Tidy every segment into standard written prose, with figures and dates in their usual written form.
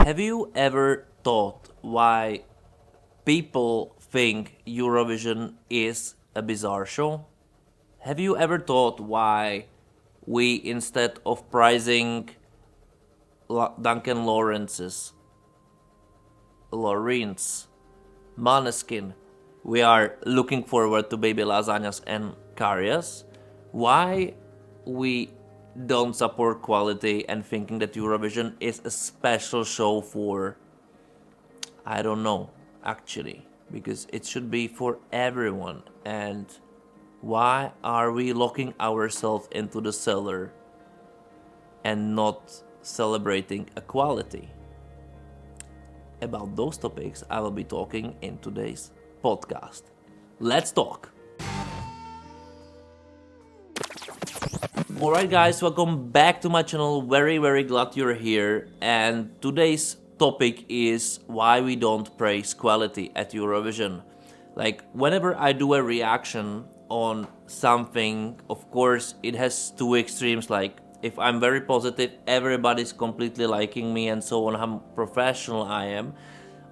Have you ever thought why people think Eurovision is a bizarre show? Have you ever thought why we, instead of prizing Duncan Lawrence's, Måneskin, we are looking forward to Baby Lasagnas and Carias? Why we don't support quality and thinking that Eurovision is a special show for, I don't know, actually, because it should be for everyone. And why are we locking ourselves into the cellar and not celebrating equality? About those topics I will be talking in today's podcast. Let's talk. Alright guys, welcome back to my channel. Very glad you're here. And today's topic is why we don't praise quality at Eurovision. Like, whenever I do a reaction on something, of course it has two extremes. Like, if I'm very positive, everybody's completely liking me and so on, how professional I am.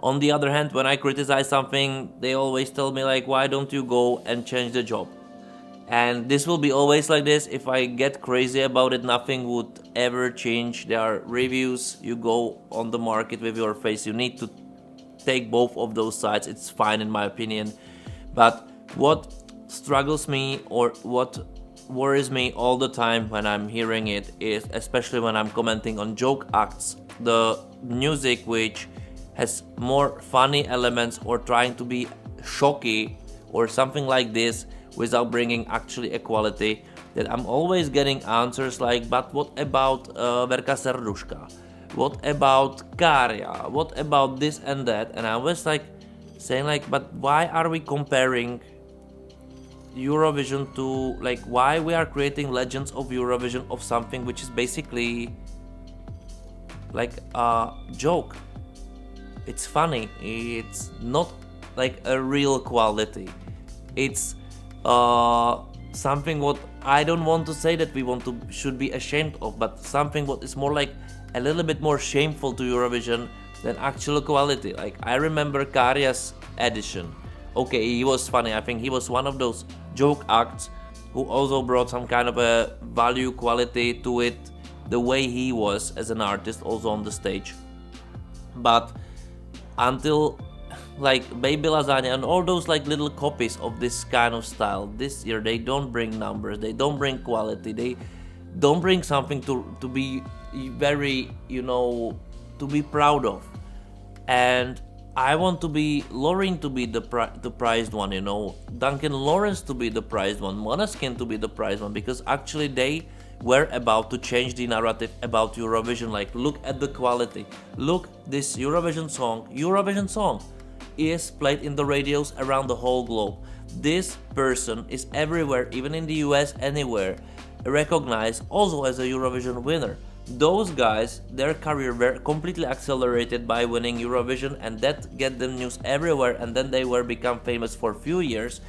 On the other hand, when I criticize something, they always tell me like, why don't you go and change the job? And this will be always like this. If I get crazy about it, nothing would ever change. There are reviews. You go on the market with your face. You need to take both of those sides. It's fine in my opinion. But what struggles me or what worries me all the time when I'm hearing it is, especially when I'm commenting on joke acts, the music which has more funny elements or trying to be shocky or something like this, without bringing actually equality, that I'm always getting answers like, but what about Verka Serduška? What about Karia? What about this and that? And I was like saying like, but why are we comparing Eurovision to, like, why we are creating legends of Eurovision of something which is basically like a joke? It's funny. It's not like a real quality. It's something what I don't want to say that we should be ashamed of, but something what is more like a little bit more shameful to Eurovision than actual quality. Like, I remember Karia's edition. Okay, he was funny. I think he was one of those joke acts who also brought some kind of a value quality to it, the way he was as an artist also on the stage. But until like Baby Lasagna and all those like little copies of this kind of style this year, they don't bring numbers, they don't bring quality, they don't bring something to be very, to be proud of. And I want to be Loreen to be the prized one, Duncan Lawrence to be the prized one, Måneskin to be the prized one, because actually they were about to change the narrative about Eurovision. Like, look at the quality, look, this Eurovision song is played in the radios around the whole globe. This person is everywhere, even in the US, anywhere, recognized also as a Eurovision winner. Those guys, their career were completely accelerated by winning Eurovision, and that get them news everywhere, and then they were become famous for a few years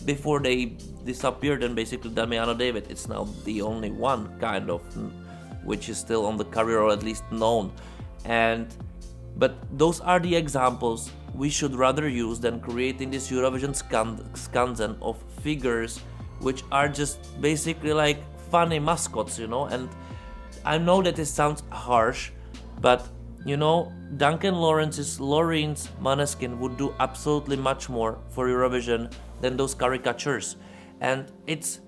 before they disappeared. And basically Damiano David, it's now the only one kind of which is still on the career, or at least known. But those are the examples we should rather use than creating this Eurovision skanzen of figures which are just basically like funny mascots, And I know that it sounds harsh, but Duncan Lawrence's Måneskin would do absolutely much more for Eurovision than those caricatures. And it's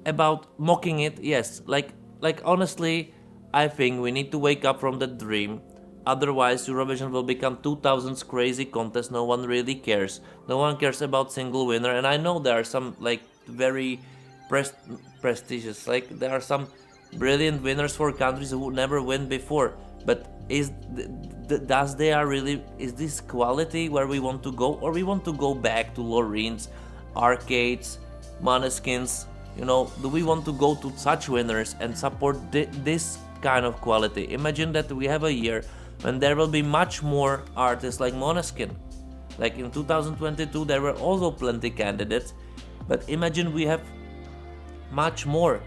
about mocking it, yes. Like honestly, I think we need to wake up from that dream. Otherwise, Eurovision will become 2000s crazy contest. No one really cares. No one cares about single winner. And I know there are some like very prestigious, like there are some brilliant winners for countries who never win before. But is this quality where we want to go, or we want to go back to Loreen's, Arcade's, Måneskin's? Do we want to go to such winners and support this kind of quality? Imagine that we have a year when there will be much more artists like Måneskin. Like in 2022, there were also plenty candidates, but imagine we have much more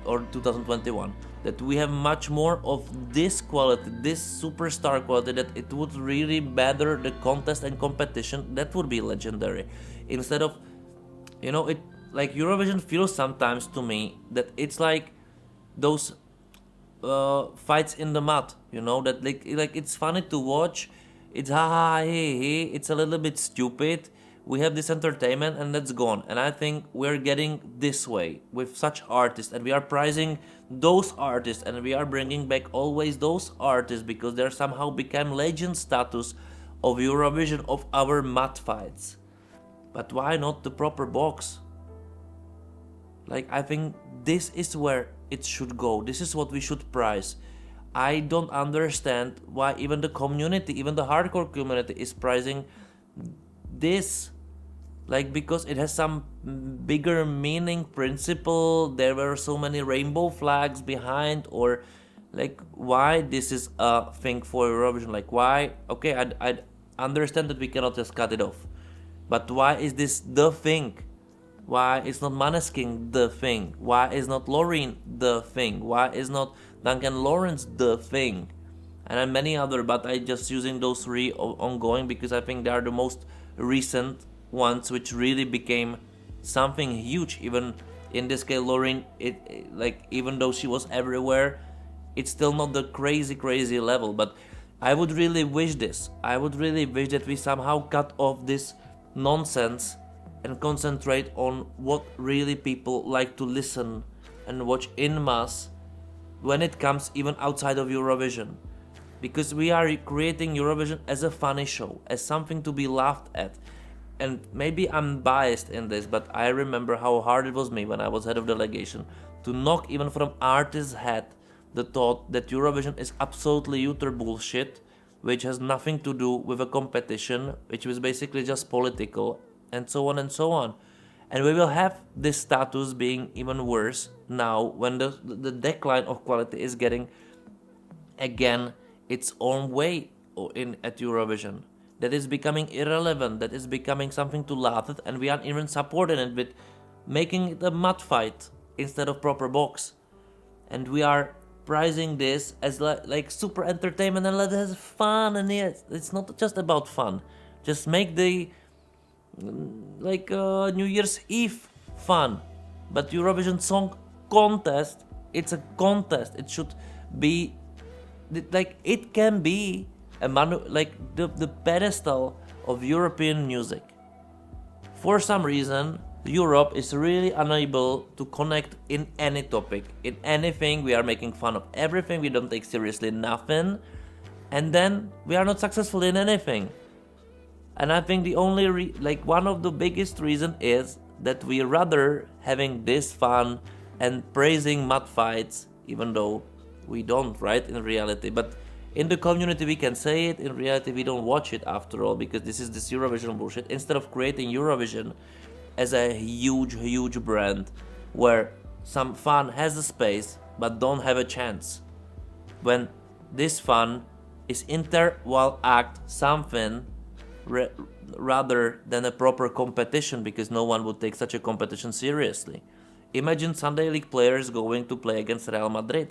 or 2021. that we have much more of this quality, this superstar quality, that it would really matter the contest and competition, that would be legendary. Instead of, it like Eurovision feels sometimes to me that it's like those fights in the mud, that like it's funny to watch, it's ha ha hey hey, it's a little bit stupid, we have this entertainment and that's gone. And I think we're getting this way with such artists, and we are prizing those artists, and we are bringing back always those artists because they're somehow become legend status of Eurovision, of our mud fights. But why not the proper box? Like, I think this is where it should go. This is what we should prize. I don't understand why even the community, even the hardcore community, is prizing this. Like, because it has some bigger meaning, principle, there were so many rainbow flags behind, or like, why this is a thing for Eurovision? Like, why? Okay, I understand that we cannot just cut it off, but why is this the thing? Why is not Maneskin the thing? Why is not Loreen the thing? Why is not Duncan Lawrence the thing? And many other, but I just using those three ongoing because I think they are the most recent ones which really became something huge. Even in this case, Loreen, even though she was everywhere, it's still not the crazy level. But I would really wish this. I would really wish that we somehow cut off this nonsense and concentrate on what really people like to listen and watch in mass when it comes even outside of Eurovision. Because we are creating Eurovision as a funny show, as something to be laughed at. And maybe I'm biased in this, but I remember how hard it was me when I was head of delegation to knock even from artist's head the thought that Eurovision is absolutely utter bullshit, which has nothing to do with a competition, which was basically just political, and so on and so on. And we will have this status being even worse now when the decline of quality is getting again its own way at Eurovision. That is becoming irrelevant, that is becoming something to laugh at, and we aren't even supporting it with making it a mud fight instead of proper box. And we are prizing this as like super entertainment and let us have fun, and yes, it's not just about fun. Just make the New Year's Eve fun. But Eurovision Song Contest, it's a contest. It should be it can be the pedestal of European music. For some reason, Europe is really unable to connect in any topic, in anything. We are making fun of everything, we don't take seriously nothing, and then we are not successful in anything. And I think the only one of the biggest reason is that we rather having this fun and praising mud fights, even though we don't, right, in reality. But in the community we can say it, in reality we don't watch it after all, because this is this Eurovision bullshit. Instead of creating Eurovision as a huge brand where some fun has a space but don't have a chance, when this fun is interval act something rather than a proper competition, because no one would take such a competition seriously. Imagine Sunday League players going to play against Real Madrid.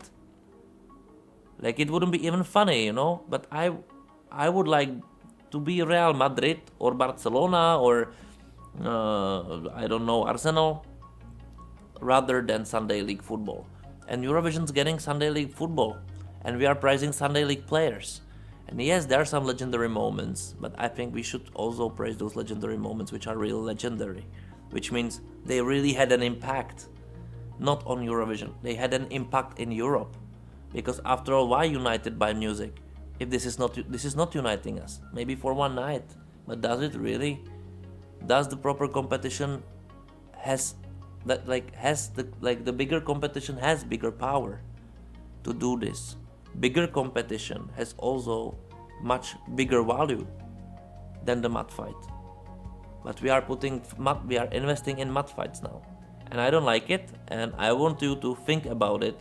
Like, it wouldn't be even funny, but I would like to be Real Madrid or Barcelona or I don't know, Arsenal, rather than Sunday League football. And Eurovision's getting Sunday League football, and we are prizing Sunday League players. And yes, there are some legendary moments, but I think we should also praise those legendary moments which are really legendary, which means they really had an impact, not on Eurovision. They had an impact in Europe, because after all, why united by music if this is not uniting us? Maybe for one night, but does it really? Does the proper competition the bigger competition has bigger power to do this? Bigger competition has also much bigger value than the mud fight. But we are investing in mud fights now, and I don't like it, and I want you to think about it,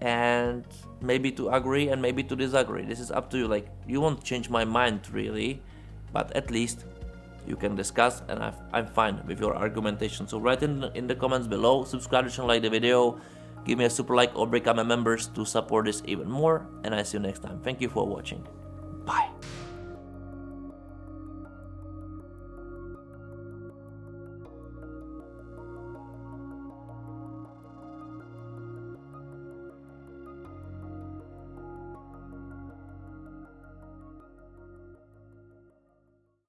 and maybe to agree and maybe to disagree. This is up to you. You won't change my mind really, but at least you can discuss, and I'm fine with your argumentation. So write in the comments below, subscribe and like the video, Give me a super like or become a member to support this even more, and I see you next time. Thank you for watching.